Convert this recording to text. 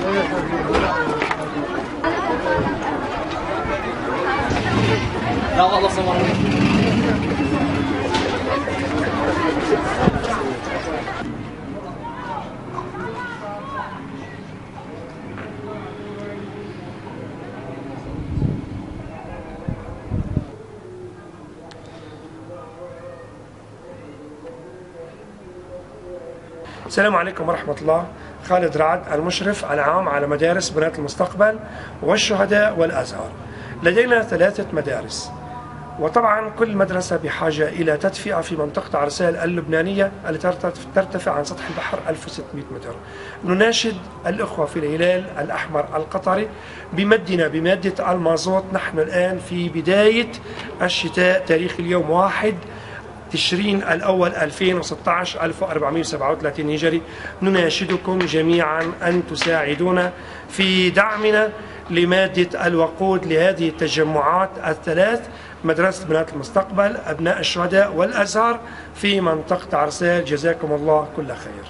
لا والله صور. السلام عليكم ورحمة الله. خالد رعد، المشرف العام على مدارس بنات المستقبل والشهداء والأزهر. لدينا 3 مدارس، وطبعا كل مدرسة بحاجة إلى تدفئة في منطقة عرسال اللبنانية التي ترتفع عن سطح البحر 1600 متر. نناشد الأخوة في الهلال الأحمر القطري بمدنا بمادة المازوت. نحن الآن في بداية الشتاء، تاريخ اليوم 1 تشرين الأول 2016 1437 هجري. نناشدكم جميعا أن تساعدونا في دعمنا لمادة الوقود لهذه التجمعات ال3: مدرسة بنات المستقبل، أبناء الشهداء والأزهر في منطقة عرسال. جزاكم الله كل خير.